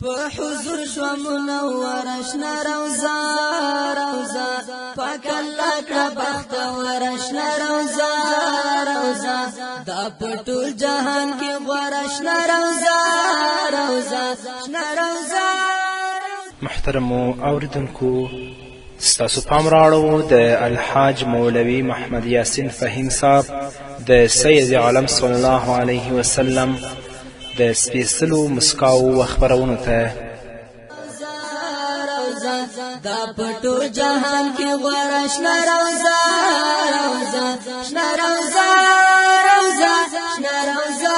په حضور شو منور اشنا روزا روزا پاک الله کا بخت ور اشنا روزا روزا دا پټول جهان کې ور اشنا روزا روزا اشنا روزا. محترم اوریدونکو، ستاسو پام راړو د الحاج مولوي محمد یاسین فهیم صاحب د سید عالم صلی الله علیه وسلم د سپیڅلو مسکاو خپرونو ته. دا پټول جهان کې ور اشنا روزا روزا اشنا روزا روزا اشنا روزا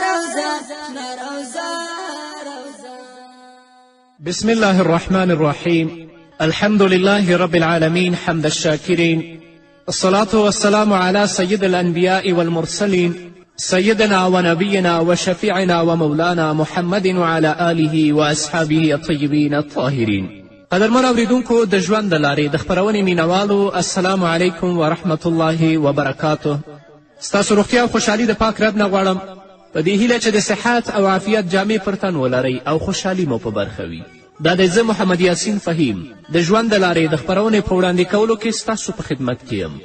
روزا اشنا روزا روزا. بسم الله الرحمن الرحيم. الحمد لله رب العالمين حمد الشاكرين، الصلاة والسلام على سيد الأنبياء والمرسلين سيدنا ونبينا وشفيعنا ومولانا محمد وعلى آله وأصحابه الطيبين الطاهرين. قدرمن اوریدونکو د ژوند د لارې د خپرونې مینوالو، السلام علیکم ورحمة الله وبرکاته. ستاسو روغتیا او خوشحالي د پاک رب نه غواړم، په دې هیله چې د صحت او عافیت جامې پر تن ولرئ او خوشحالي مو په برخه وي. دا دی زه محمد یاسین فهیم د ژوند د لارې د خپرونې په وړاندې کولو کې ستاسو په خدمت کې یم.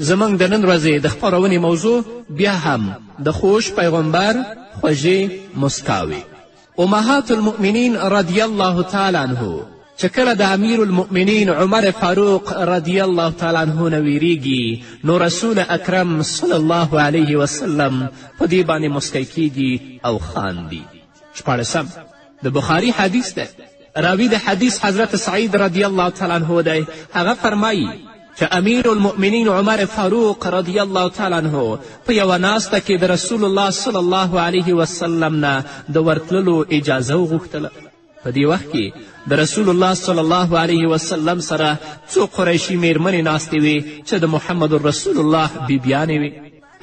زموږ د نن ورځې د خپرونې موضوع بیا هم د خوږ پیغمبر خوږې مسکاوې. امهات المؤمنین رضی الله تعالی عنه چې کله د امیر المؤمنین عمر فاروق رضی الله تعالی عنه نه ویریږي، نو رسول اکرم صلی الله علیه وسلم په دې باندې مسکی کیږي او خاندي. 14 د بخاري حدیث ده. راوی د حدیث حضرت سعید رضی الله تعالی عنه دی. هغه فرمایي چې امیر المؤمنین عمر فاروق رضی الله تعالی عنه په یوه ناسته کې د رسول الله صلی الله علیه وسلم نه د ورتللو اجازه وغوښتله. په دې وخت کې د رسول الله صلی الله علیه وسلم سره څو قریشي میرمنې ناستې وې چې د محمد رسول الله بیبیانې وې.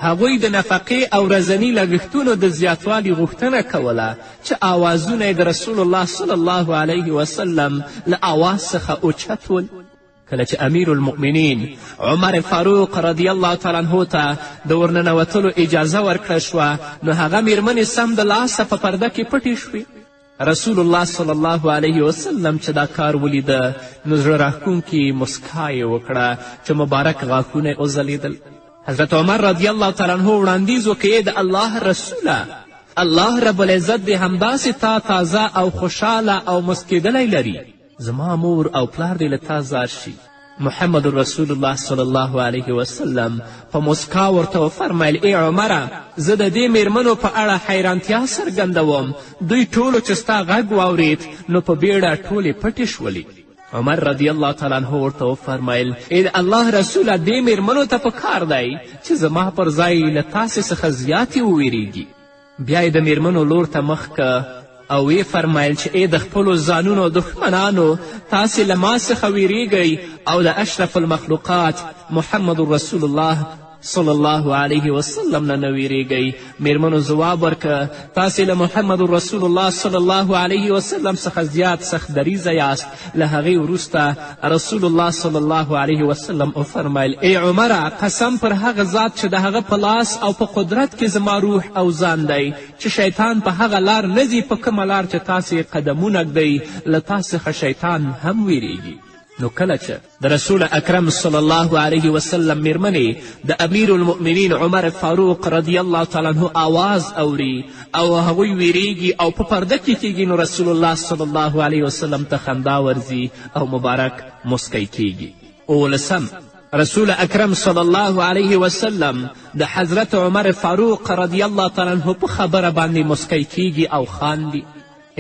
هغوی د نفقې او ورځني لګښتونو د زیاتوالي غوښتنه کوله چې آوازونه یې د رسول الله صلی الله علیه وسلم له آواز څخه اوچت ول. کله چې امیر المؤمنین عمر فاروق رضی الله تعالی عنه ته د ورننوتلو اجازه ورکړه شوه، نو هغه میرمنې سم د لاسه په پرده کې پټې شوې. رسول الله صلی الله علیه وسلم چې دا کار ولیده، نو زړه راښکونکې مسکا یې وکړه چې مبارک غاښونه یې وځلیدل. حضرت عمر رضی الله تعالی عنه وړاندیز وکړي، د الله رسوله، الله رب العزت دې همداسې تا تازه او خوشحاله او مسکېدلی لري. زما مور او پلار دې له تا زار شي. محمد رسول الله صلی الله علیه وسلم په مسکا ورته وفرمیل، ای عمره، زه د دې میرمنو په اړه حیرانتیا څرګندوم. دوی ټولو چې ستا غږ واورید، نو په بیړه ټولې پټې شولې. عمر رضی الله تعالی عنه ورته وفرمیل، ای د الله رسوله، دې میرمنو ته په کار دی چې زما پر ځای له تاسې څخه زیاتې وویریږي. بیا یې د میرمنو لور ته مخ که او وی فرمایل چې ای د خپلو ځانونو دښمنانو، تاسې له ما څخه ویریږئ او د اشرف المخلوقات محمد رسول الله صلی الله علیه وسلم نه نه ویریږئ. میرمنو ځواب ورکه، تاسې له محمد رسول الله صلی الله علیه وسلم څخه زیات سخت دریځه یاست. له هغې وروسته رسول الله صلی الله علیه وسلم وفرمیل، ای عمره، قسم پر هغه ذات چې د هغه په لاس او په قدرت کې زما روح او ځان دی، چې شیطان په هغه لار نه ځي په کومه لار چې تاسې قدمونه ږدئ، له تاسې څخه شیطان هم ویریږي. نو کله چې د رسول اکرم صلی الله علیه وسلم میرمنې د امیر المؤمنین عمر فاروق رضی الله تعالی عنه آواز اوري او هغوی ویریږي او په پرده کې کیږي، نو رسول الله صلی الله علیه وسلم ته خندا ورځي او مبارک مسکی کیږي. 19 رسول اکرم صلی الله علیه وسلم د حضرت عمر فاروق رضی الله تعالی عنه په خبره باندې مسکی کیږي او خاندي.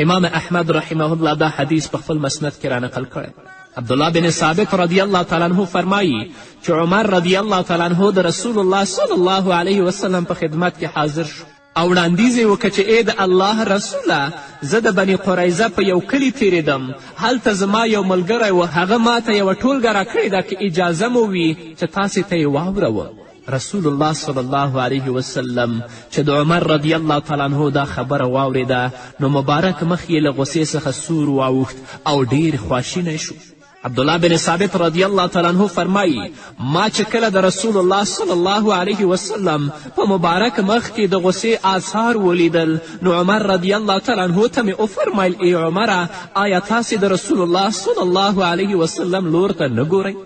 امام احمد رحمه الله دا حدیث په خپل مسند کې رانقل کړی. عبدالله بن ثابت رضی الله تعالی عنه فرمایی چې عمر رضی الله تعالی عنه د رسول الله صلی الله علیه وسلم په خدمت کې حاضر شو او وړاندیز یې وکړه چې ای د الله رسوله، زه د بني قریظه په یو کلي تیرېدم، هلته زما یو ملګری و، هغه ما ته یوه ټولګه راکړې ده، که اجازه مو وي چې تاسې ته یې واوروم. رسول الله صلی الله علیه وسلم چې د عمر رضی الله تعالی عنه دا خبره واورېده، نو مبارک مخ یې له غصې څخه سور واوښت او ډېر خواشینی شو. عبدالله بن ثابت رضی الله تعالی عنه فرمایي ما چې کله د رسول الله صلی الله علیه وسلم په مبارک مخ کې د غصې آثار ولیدل نو عمر رضی الله تعالی عنه ته مې وفرمیل ای عمره آیا تاسې د رسول الله صلی الله علیه وسلم لور ته نه ګورئ؟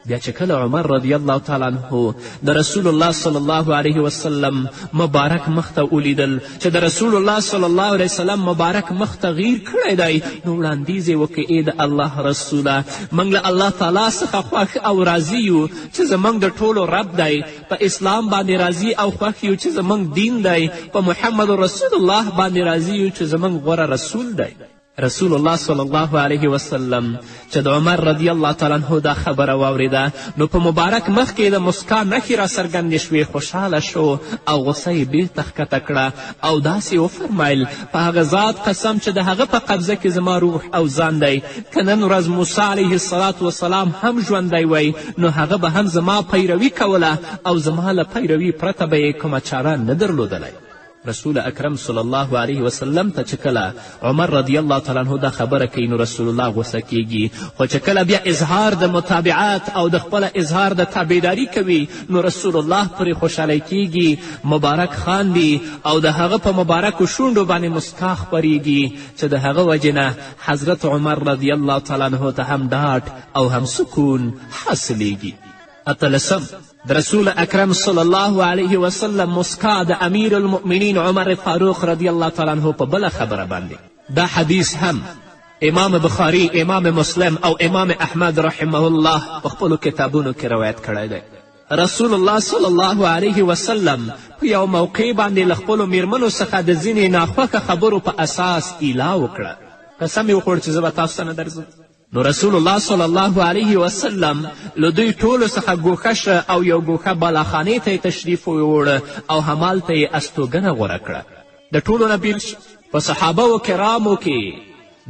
بیا چې کله عمر رضی الله تعالی عنه د رسول الله صلی الله علیه وسلم مبارک مخ ته ولیدل چې د رسول الله صلی الله علیه وسلم مبارک مخ تغییر کړی دی نو وړاندیز یې وکړي ای د الله رسوله موږ له الله تعالی څخه خوښ او راضي یو چې زموږ د ټولو رب دی په اسلام باندې راضي او خوښ یو چې زموږ دین دی په محمد رسول الله باندې راضي یو چې زموږ غوره رسول دی. رسول الله صلی الله علیه وسلم چې د عمر رضی الله تعالی عنه دا خبره واورېده نو په مبارک مخ کې د مسکا نښې راڅرګندې شوې خوشحاله شو او غصه یې بیرته ښکته کړه او داسې وفرمیل په هغه ذات قسم چې د هغه په قبضه کې زما روح او ځان دی که نن ورځ موسی علیه الصلاة وسلام هم ژوندی وی نو هغه به هم زما پیروي کوله او زما له پیروي پرته به یې کومه چاره نه درلودلی. رسول اکرم صلی الله علیه وسلم ته چې کله عمر رضی الله تعالی عنه دا خبره کوي نو رسول الله غوسه کیږي خو چې کله بیا اظهار د متابعت او د خپله اظهار د تابعداري کوي نو رسول الله پرې خوشحالی کیږي مبارک خاندي او د هغه په مبارکو شونډو باندې مسکا خپریږي چې د هغه وجې نه حضرت عمر رضی الله تعالی عنه ته هم ډاډ او هم سکون حاصلیږي. اتلسم د رسول اکرم صلی الله علیه وسلم مسکا د امیر المؤمنین عمر فاروق رضی الله تعالی عنه په بله خبره باندې. دا حدیث هم امام بخاری، امام مسلم او امام احمد رحمه الله په خپلو کتابونو کې روایت کړی دی. رسول الله صلی الله علیه وسلم په یو موقع باندې له خپلو میرمنو څخه د ځینې ناخوښه خبرو په اساس ایلا وکړه. قسم یې وخوړ چې زه به تاسو ته نه درځم. نو رسول الله صلی الله علیه وسلم له دوی ټولو څخه ګوښه شه او یو ګوښه بالاخانې ته یې تشریف ویوړ او همالته یې استوګنه غوره کړه. د ټولو نه بیل په صحابه و کرامو کې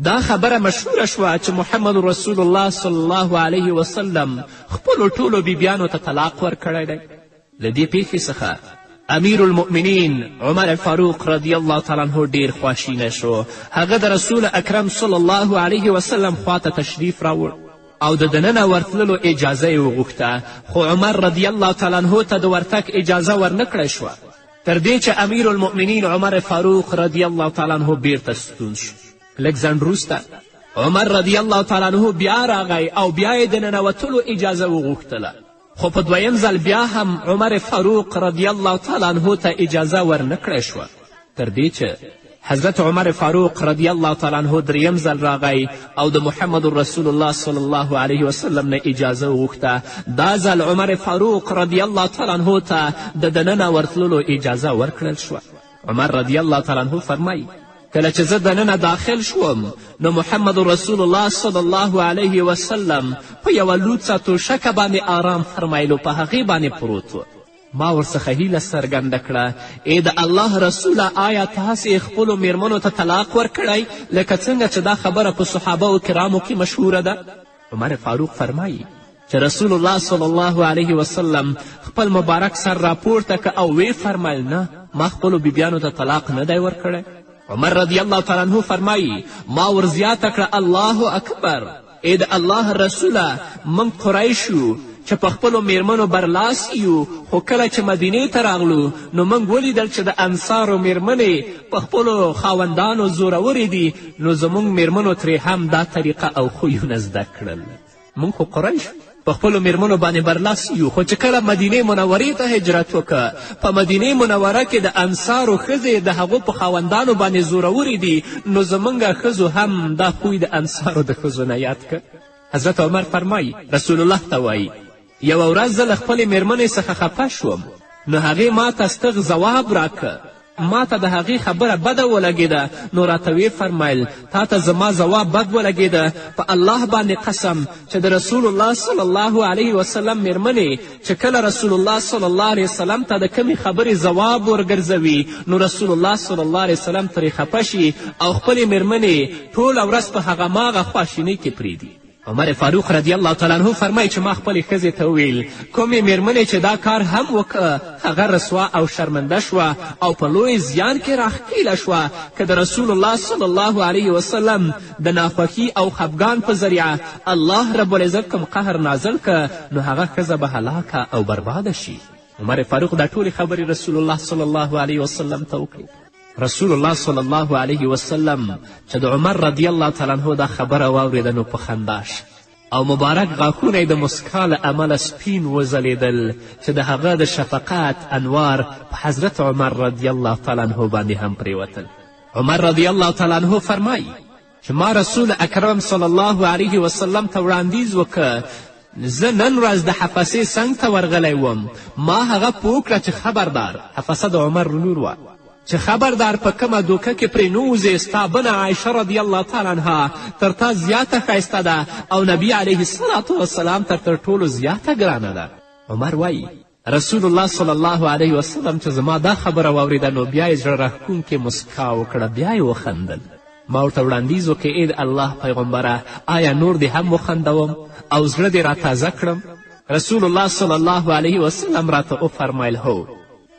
دا خبره مشهوره شوه چې محمد رسول الله صلی الله علیه وسلم خپلو ټولو بیبیانو ته طلاق ورکړی دی. له دې پیښې څخه امیر المؤمنین عمر فاروق رضی الله تعالی عنه ډیر خواشینه شو. هغه د رسول اکرم صلی الله علیه وسلم خواته تشریف راوړ او د دننه ورتللو اجازه یې وغوښته خو عمر رضی الله تعالی عنه ته د ورتګ اجازه ورنه کړی شوه تر دې چې امیر المؤمنین عمر فاروق رضی الله تعالی عنه بیرته ستون شو. لږ ځنډ وروسته عمر رضی الله تعالی عنه بیا راغی او بیا یې د ننوتلو اجازه وغوښتله خو په دویم ځل بیا هم عمر فاروق رضی الله تعالی عنه ته اجازه ورنه کړی شوه تر دې چې حضرت عمر فاروق رضی الله تعالی عنه دریم ځل راغی او د محمد رسول الله صلی الله علیه وسلم نه اجازه وغوښته. دا ځل عمر فاروق رضی الله تعالی عنه ته د دننه ورتللو اجازه ورکړل شوه. عمر رضی الله تعالی عنه فرمایي کله چې زه دننه داخل شوم نو محمد رسول الله صلی الله علیه وسلم په یوه لوڅه توشکه باندې آرام فرمایلو په هغې باندې پروت و. ما ورڅخه هیله څرګنده کړه ای د الله رسوله آیا تاسې خپلو میرمنو ته طلاق ورکړی لکه څنګه چې دا خبره په صحابه و کرامو کې مشهوره ده؟ عمر فاروق فرمایي چې رسول الله صلی الله علیه وسلم خپل مبارک سر راپورته که او وی فرمایل نه ما خپلو بیبیانو ته طلاق نه دی ورکړی. عمر رضی الله تعالی عنه فرمایي ما ورزیاته کړه الله اکبر ای د الله رسوله موږ قریشو چې په خپلو میرمنو برلاس یو خو کله چې مدینې ته راغلو نو موږ ولیدل چې د انصارو میرمنې په خپلو خاوندانو زورورې دي نو زموږ میرمنو ترې هم دا طریقه او خویونه زده کړل. موږ خو قریش په خپلو میرمنو باندې برلاس یو خو چې کله مدینې منورې ته هجرت وکړه په مدینې منوره کې د انصارو ښځې د هغو په خاوندانو باندې زورورې دي نو زموږ ښځو هم دا خوی د انصارو د ښځو نه یاد کړ. حضرت عمر فرمایي رسول الله ته وایي یوه ورځ زه له خپلې میرمنې څخه خفه شوم نو هغې ما ته ستغ ځواب راکړه. ما ته د هغې خبره بده ولګېده نو راته ویې فرمیل تا ته زما ځواب بد ولګېده په الله باندې قسم چې د رسول الله صلی الله علیه وسلم میرمنې چې کله رسول الله صلی الله علیه وسلم ته د کمې خبرې ځواب ورګرځوي نو رسول الله صلی الله علیه وسلم ترې خفه شي او خپلې میرمنې ټوله ورځ په هغه ماغه خواشینۍ کې پرېږدي. عمر فاروق رضی الله تعالی عنه فرمایي چې ما خپلې ښځې ته وویل کومې میرمنې چې دا کار هم وکړه هغه رسوا او شرمنده شوه او په لوی زیان کې راښکیله شوه که د رسول الله صلی الله علیه وسلم د ناخوښي او خفګان په ذریعه الله رب العزت کوم قهر نازل که نو هغه ښځه به هلاکه او برباده شي. عمر فاروق دا ټولې خبرې رسول الله صلی الله علیه وسلم ته وکړې. رسول الله صلی الله علیه وسلم چې د عمر رضی الله تعالی عنه دا خبره واورېده نو په خندا او مبارک غاښونه یې د مسکا له امله سپین وځلېدل چې د هغه د شفقت انوار په حضرت عمر رضی الله تعالی عنه باندې هم پرېوتل. عمر رضی الله تعالی عنه فرمایي چې ما رسول اکرم صلی الله علیه وسلم ته وړاندیز وکړ زه نن ورځ د حفصې څنګ ته ورغلی وم. ما هغه پوه کړه چې خبردار، حفصه د عمر لور وه، چې خبردار په کومه دوکه کې پرې نوځې ستا بنه عایشه رضی الله تعالی عنها تر تا زیاته ښایسته ده او نبي علیه الصلاة وسلام تر ټولو زیاته ګرانه ده. عمر وایي رسول الله صلی الله علیه وسلم چې زما دا خبره واورېده نو بیا یې زړه راښکونکې مسکا وکړه، بیا یې وخندل. ما ورته وړاندیز وکړې ای د الله پیغمبره آیا نور دې هم وخندوم او زړه دې راتازه کړم؟ رسول الله صلی الله علیه وسلم راته وفرمیل هو.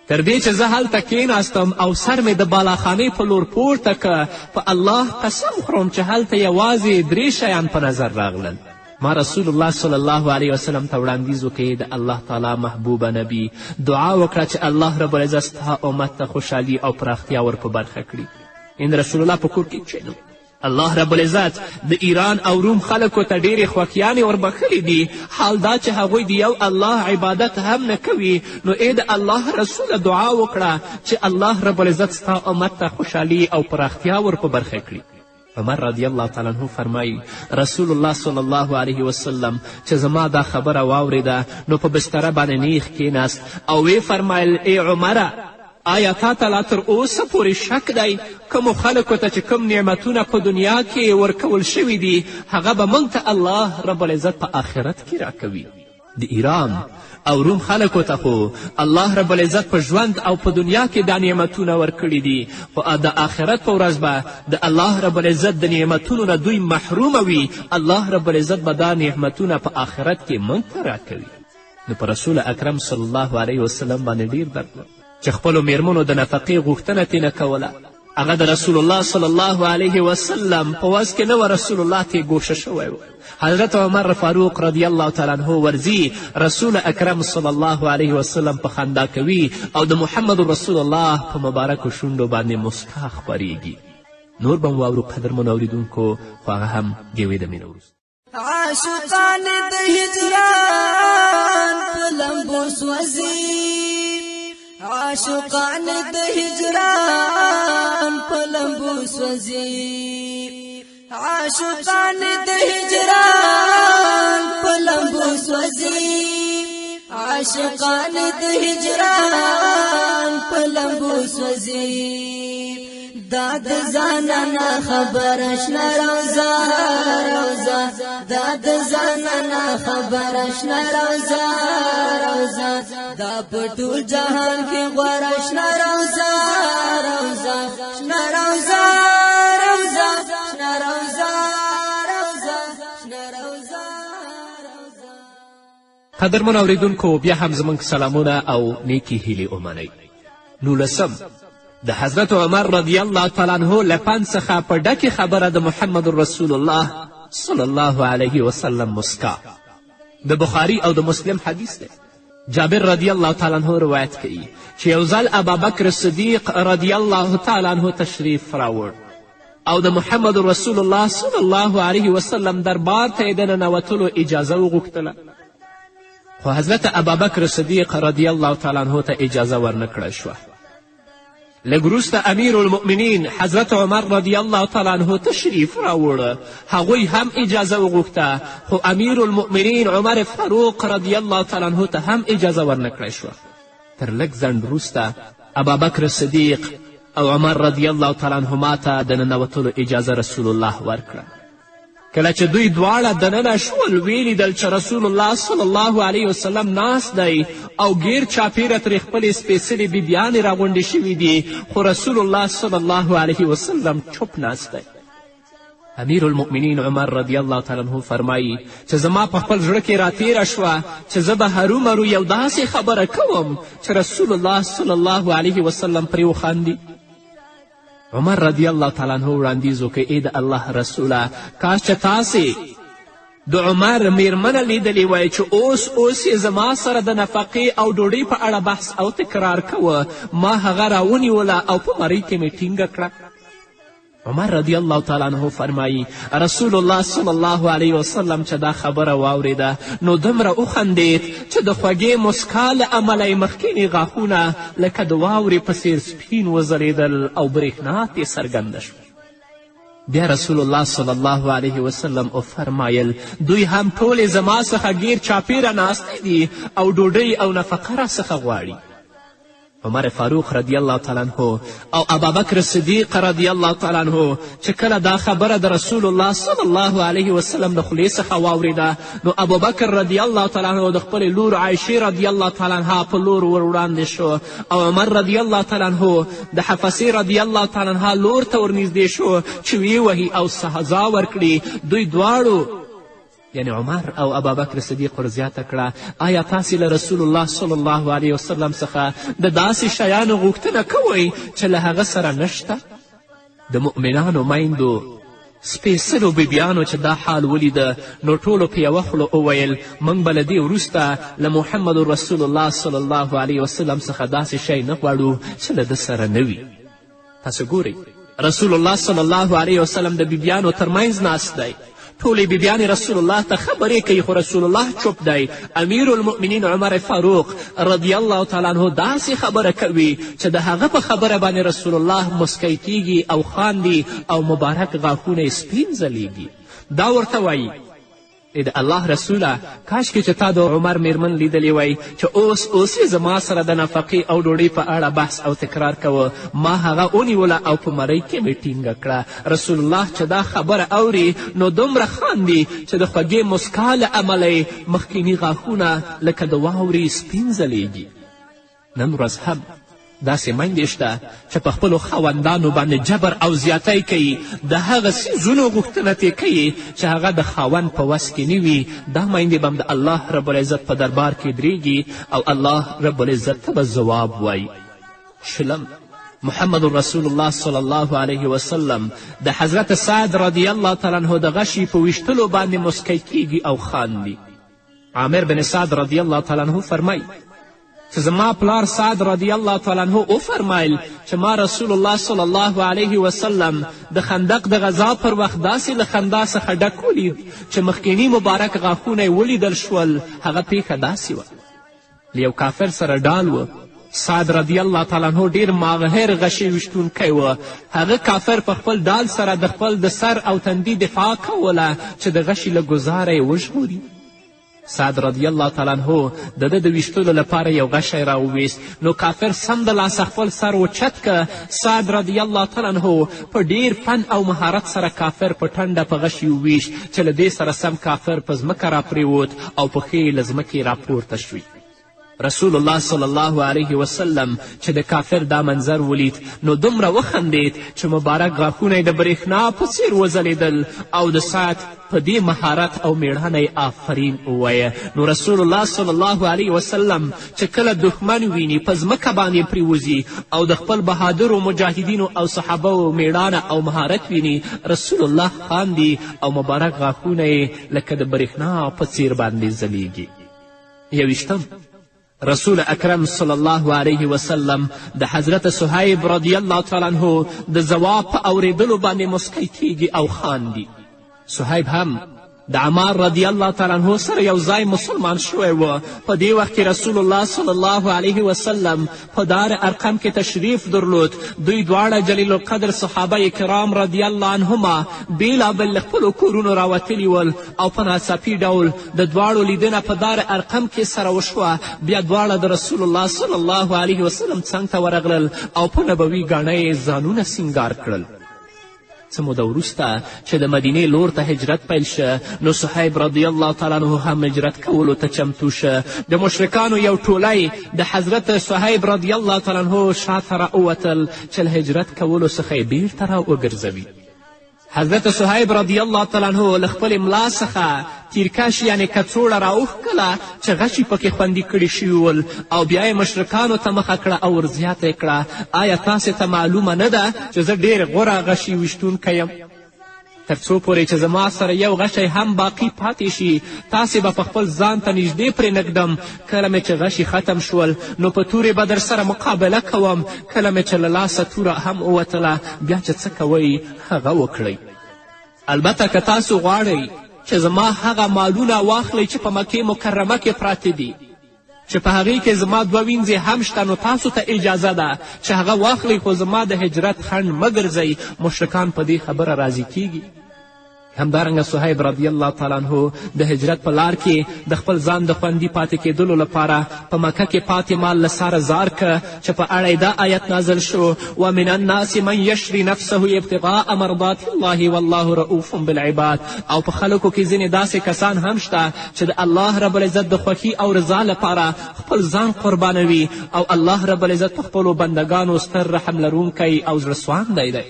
تر دې چې زه هلته کښېناستم او سر مې د بالاخانې په لور پورته که په الله قسم خورم چې هلته یوازې 3 شیان په نظر راغلل. ما رسول الله صلی الله علیه وسلم ته وړاندیز وکړې د الله تعالی محبوبه نبی دعا وکړه چې الله رب العزت ستا امت ته خوشحالي او پراختیا ور په برخه کړي. ان رسول الله په کور کې کښېنم. الله رب العزت د ایران او روم خلکو ته ډېرې خوښیانې وربخلي دي، حال دا چې هغوی د یو الله عبادت هم نه کوي. نو ای د الله رسوله دعا وکړه چې الله رب العزت ستا امت ته خوشحالي او پراختیا ور په برخه کړي. عمر رضی الله تعالی عنه فرمایي رسول الله صلی الله علیه وسلم چې زما دا خبره واورېده نو په بستره باندې نیغ کښېناست او ویې فرمایل ای عمره آیا تا ته لا تر اوسه پورې شک دی کومو خلکو ته چې کوم نعمتونه په دنیا کې ورکول شوي دي هغه به موږ ته الله رب العزت په آخرت کې راکوي. د ایران او روم خلکو ته خو الله رب العزت په ژوند او په دنیا کې دا نعمتونه ورکړي دي، خو د آخرت په ورځ به د الله رب العزت د نعمتونو نه دوی محرومه وي. الله رب العزت به دا نعمتونه په آخرت کې موږ ته راکوي. نو په رسول اکرم صلی الله علیه وسلم باندې ډیر درد چې خپلو میرمنو د نفقې غوښتنه ترې نه کوله. هغه د رسول الله صلی الله علیه وسلم په وس کې نه و، رسول الله ته یې ګوښه شوی و. حضرت عمر فاروق رضی الله تعالی عنه ورځي رسول اکرم صلی الله علیه وسلم په خندا کوي او د محمد رسول الله په مبارکو شونډو باندې مسکا خپریږي. نور به واورو قدرمنو اوریدونکو، خو هغه هم ډېوې د مینه وروسته. عاشقان د هجران په لمبو سوځي، عاشقان د هجران په لمبو سوځي، عاشقان د هجران په لمبو سوځي، عاشقان د هجران په لمبو سوځي. دا د ځان نه خبر شنه روزه روزه، دا د ځان نه خبر شنه روزه روزه، دا په ټول جهان کې غوره شنه روزه روزه، شنه روزه روزه، شنه روزه روزه، شنه روزه روزه. قدرمنو اوریدونکو، بیا هم زموږ سلامونه او نیکې هیلې ومنئ. 19 د حضرت عمر رضی الله تعالی عنه له پند څخه په ډکې خبره د محمد رسول الله صلی الله علیه وسلم مسکا. د بخاري او د مسلم حدیث دی. جابر رضی الله تعالی عنه روایت کوي چې یو ځل ابابکر صدیق رضی الله تعالی عنه تشریف راوړ او د محمد رسول الله صلی الله علیه وسلم دربار ته یې د ننوتلو اجازه وغوښتله، خو حضرت ابابکر صدیق رضی الله تعالی عنه ته اجازه ورنکړه شوه. لږ وروسته امیر المؤمنین حضرت عمر رضی الله تعالی عنه تشریف راوړه، هغوی هم اجازه وغوښته، خو امیر المؤمنین عمر فاروق رضی الله تعالی عنه ته هم اجازه ورنکړه شوه. تر لږ ځنډ وروسته ابابکر صدیق او عمر رضی الله تعالی عنهما ته د ننوتلو اجازه رسول الله ورکړه. کله چې دوی دواړه دننه شول ویلیدل چې رسول الله صلی الله علیه وسلم ناست دی او ګیر چاپیره ترې خپلې سپېڅلې بیبیانې راغونډې شوي دي، خو رسول الله صلی الله علیه وسلم چوپ ناست دی. امیر المؤمنین عمر رضی الله تعالی عنه فرمایي چې زما په خپل زړه کې راتیره شوه چې زه به هرومرو یو داسې خبره کوم چې رسول الله صلی الله علیه وسلم پرې وخاندي. عمر رضی الله تعالی عنه وړاندیز وکړ ای د الله رسوله کاش چې تاسې د عمر میرمنه لیدلې وای چې اوس یې زما سره د نفقې او ډوډۍ په اړه بحث او تکرار کوه ما هغه راونیوله او په مرۍ کې مې ټینګه کړه. عمر رضی الله تعالی عنه فرمایي رسول الله صلی الله علیه وسلم چې دا خبره واورېده نو دومره وخندید چې د خوږې مسکا له امله یې مخکینې غاښونه لکه د واورې په څیر سپین وځلېدل او برېښنا ترې څرګنده شوه. بیا رسول الله صلی الله علیه وسلم فرمایل دوی هم ټولې زما څخه ګیر چاپیره ناستی دي او ډوډۍ او نفقه راڅخه غواړي. عمر فاروق رضی الله تعالی عنه او ابابکر صدیق رضی الله تعالی عنه چې کله دا خبره د رسول الله صلی الله علیه وسلم د خولې څخه واورېده نو ابوبکر رضی الله تعالی عنه د خپلې لور عایشې رضی الله تعالی عنها په لور ور وړاندې شو او عمر رضی الله تعالی عنه د حفصې رضی الله تعالی عنها لور ته ورنږدې شو چې ویې وهي او سزا ورکړي. دوی دواړو یعنی عمر او ابابکر صدیق ور زیاته کړه آیا تاسې له رسول الله صلی الله علیه وسلم څخه د داسې شیانو غوښتنه کوئ چې له هغه سره نشته؟ د مؤمنانو میندو سپېڅلو بیبیانو چې دا حال ولیده نو ټولو په یوه خوله وویل موږ به له دې وروسته له محمد رسول الله صلی الله علیه وسلم څخه داسې شی نه غواړو چې له ده سره نه وي. تاسو ګورئ رسول الله صلی الله علیه وسلم د بیبیانو ترمنځ ناست دی ټولې بیبیانې رسول الله ته خبرې کوي خو رسول الله چوپ دی. امیر المؤمنین عمر فاروق رضی الله تعالی عنه داسې خبره کوي چې د هغه په خبره باندې رسول الله مسکی کیږي او خاندي او مبارک غاښونه یې سپین ځلیږي. دا ورته وایي ای د الله رسوله کاشکې چې تا د عمر میرمن لیدلې وای چې اوس یې زما سره د نفقې او ډوډۍ په اړه بحث او تکرار کوه ما هغه ونیوله او په مرۍ کې مې ټینګه کړه. رسول الله چې دا خبره اوري نو دومره خاندي چې د خوږې مسکا له امله یې مخکیني غاښونه لکه د واورې سپین ځلیږي. نن ورځ هم داسې میندې شته چې په خپلو خاوندانو باندې جبر او زیاتی کوي د هغه څیزونو غوښتنه ترې کوي چې هغه د خاوند په وس کې نه وي. دا میندې به هم د الله رب العزت په دربار کې درېږي او الله رب العزت ته به ځواب وایي. شلم محمد رسول الله صلی الله علیه وسلم د حضرت سعد رضی الله تعالی عنه د غشي په ویشتلو باندې مسکی کیږي او خاندي. عامر بن سعد رضی الله تعالی عنه فرمایي چې زما پلار سعد رضی الله تعالی عنه وفرمایل چې ما رسول الله صلی الله علیه وسلم د خندق د غذا پر وخت داسې له خندا څخه ډک ولید چې مخکیني مبارک غاښونه یې ولیدل شول. هغه پیښه داسې وه له یو کافر سره ډال و. سعد رضی الله تعالی عنه ډېر ماهر غشې ویشتونکی و. هغه کافر په خپل ډال سره د خپل د سر او تندي دفاع کوله چې د غشي له ګزاره یې وژغوري. سعد رضی الله تعالی عنه د ده د ویشتلو لپاره یو غشی راوویست نو کافر سمدلاسه خپل سر اوچت که. سعد رضی الله تعالی عنه په ډیر فن او مهارت سره کافر په ټنډه په غشي وویشت چې له دې سره سم کافر په ځمکه راپرېوت او پښې یې له ځمکې راپورته شوې. رسول الله صلی الله علیه وسلم چې د کافر دا منظر ولید نو دومره وخندید چې مبارک غاښونه یې د برېښنا په څیر وځلېدل او د سعد په دې مهارت او میړانه یې آفرین ووایه. نو رسول الله صلی الله علیه وسلم چې کله دښمن ویني په ځمکه باندې پریوځي او د خپل بهادرو مجاهدینو او صحابهو میړانه او مهارت ویني رسول الله خاندي او مبارک غاښونه یې لکه د برېښنا په څیر باندې ځلیږي. یویشتم رسول اکرم صلی الله علیه وسلم د حضرت صهیب رضی الله تعالی عنه د ځواب په اورېدلو باندې مسکی کیږي او خاندي. صهیب هم د عمار رضی الله تعالی عنه سره یو ځای مسلمان شوی و. په دې وخت کې رسول الله صلی الله علیه وسلم په دار ارقم کې تشریف درلود. دوی دواړه جلیل القدر صحابه کرام رضی الله عنهما بېلابېل له خپلو کورونو راوتلي ول او په ناڅاپي ډول د دواړو لیدنه په دار ارقم کې سره وشوه. بیا دواړه د رسول الله صلی الله علیه وسلم څنګ ته ورغلل او په نبوي ګاڼه یې ځانونه سینګار کړل. څه موده وروسته چې د مدینې لور ته هجرت پیل شه نو صهیب رضی الله تعالی عنه هم هجرت کولو ته چمتو شه. د مشرکانو یو ټولی د حضرت صهیب رضی الله تعالی عنه شاته راووتل چې له هجرت کولو څخه یې بیرته راوګرځوي. حضرت صهیب رضی الله تعالی عنه له خپلې ملا څخه تیرکش یعنې کڅوړه راوښکله چې غشي پکې خوندي کړي شوي ول او بیا یې مشرکانو ته مخه کړه او ورزیاته یې کړه آیا تاسې ته معلومه نه ده چې زه ډېر غوره غشي ویشتونکی یم تر څو پورې چې زما سره یو غشی هم باقي پاتې شي تاسې به په خپل ځان ته نږدې پرې نږدم کله مې چې غشي ختم شول نو په تورې به در سره مقابله کوم کله مې چې له لاسه توره هم ووتله بیا چې څه کوئ هغه وکړئ البته که تاسو غواړئ چې زما هغه مالونه واخلئ چې په مکې مکرمه کې پراته دي چې په هغې کې زما 2 وینځې هم شته نو تاسو ته اجازه ده چې هغه واخلئ خو زما د هجرت خنډ مه ګرځئ مشرکان په دې خبره راضي کیږي همدارنګه صهیب رضی الله تعالی عنه د هجرت په لار کې د خپل ځان د خوندي پاتې کېدلو لپاره په مکه کې پاتې مال له ساره زار که چې په اړه یې دا آیت نازل شو ومن الناس من یشري نفسه ابتغاء مرضات الله والله رؤوف بالعباد او په خلکو کې ځینې داسې کسان هم شته چې د الله رب العزت د خوښي او رضا لپاره خپل ځان قربانوي او الله رب العزت په خپلو بندګانو ستر رحم لرونکی او زړهسواندی دی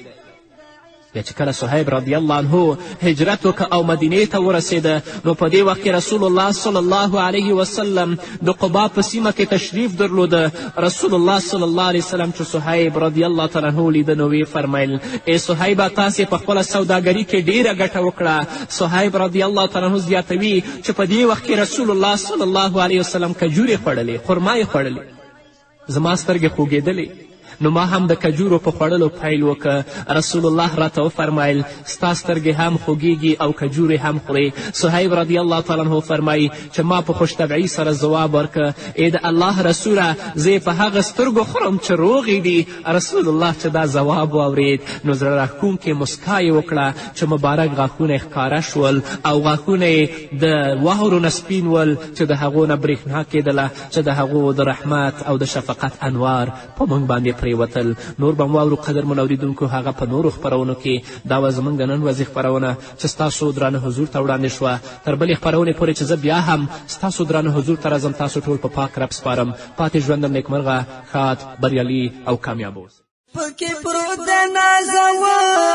بیا چې کله صهیب رضی الله عنه هجرت وکړه او مدینې ته ورسېده نو په دې وخت کې رسول الله صلی الله علیه وسلم د قبا په سیمه کې تشریف درلوده رسول الله صلی الله علیه وسلم چې صهیب رضی الله تعالی عنه لیده نو ویې فرمیل ای صهیبه تاسې په خپله سوداګري کې ډیره ګټه وکړه صهیب رضی الله تعالی عنه زیاتوي چې په دې وخت کې رسول الله صلی الله علیه وسلم کجورې خوړلې خرما یې خوړلې زما سترګې خوږېدلې نو ما هم د کجورو په خوړلو پیل وکړه رسول الله راته وفرمیل ستا سترګې هم خوږیږي او کجورې هم خورې صهیب رضی الله تعالی عنه فرمایي چې ما په خوشطبعي سره ځواب ورکړه ای د الله رسوله زه یې په هغه سترګو خورم چې روغې دي رسول الله چې دا ځواب واورېد نو زړه راښکونکې مسکا یې وکړه چې مبارک غاښونه یې ښکاره شول او غاښونه یې د واورو نه سپین ول چې د هغو نه برېښنا کېدله چې د هغو د رحمت او د شفقت انوار په موږ باندې پرېوتل نور به مو واورو قدرمنو اورېدونکو هغه په نورو خپرونو کې دا وه زموږ د نن ورځې خپرونه چې ستاسو درانه حضور ته وړاندې شوه تر بلې خپرونې پورې چې زه بیا هم ستاسو درانه حضور ته راځم تاسو ټول په پاک رب سپارم پاتې ژوندم نیکمرغه ښاد بریالي او کامیاب اوسئ پکې پروت د نازولی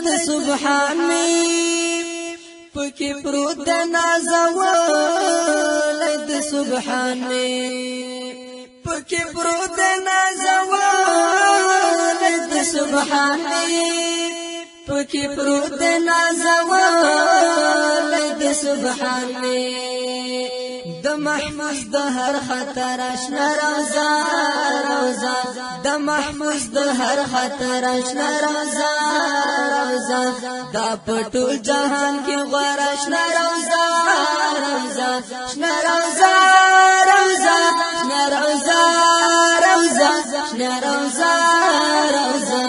د سبحان می پکې پروت د نازولی د سبحان می پکې پروت د نازولی د سبحان می پکې پروت د نازولی د سبحان می د محفوظ د هر خطر اشنا روزا روزا د محفوظ د هر خطر اشنا روزا روزا دا پټول جهان کې غوړ اشنا روزا روزا اشنا روزا روزا اشنا روزا روزا اشنا روزا روزا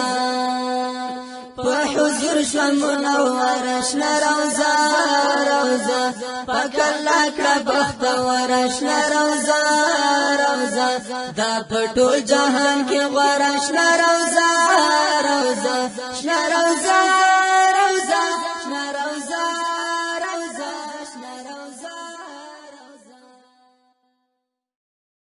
په حضور شو منور اشنا روزا روزا پکلا کړه بخت ور اشنا روزا روزا دا پټول جهان کې غوړ اشنا روزا روزا اشنا روزا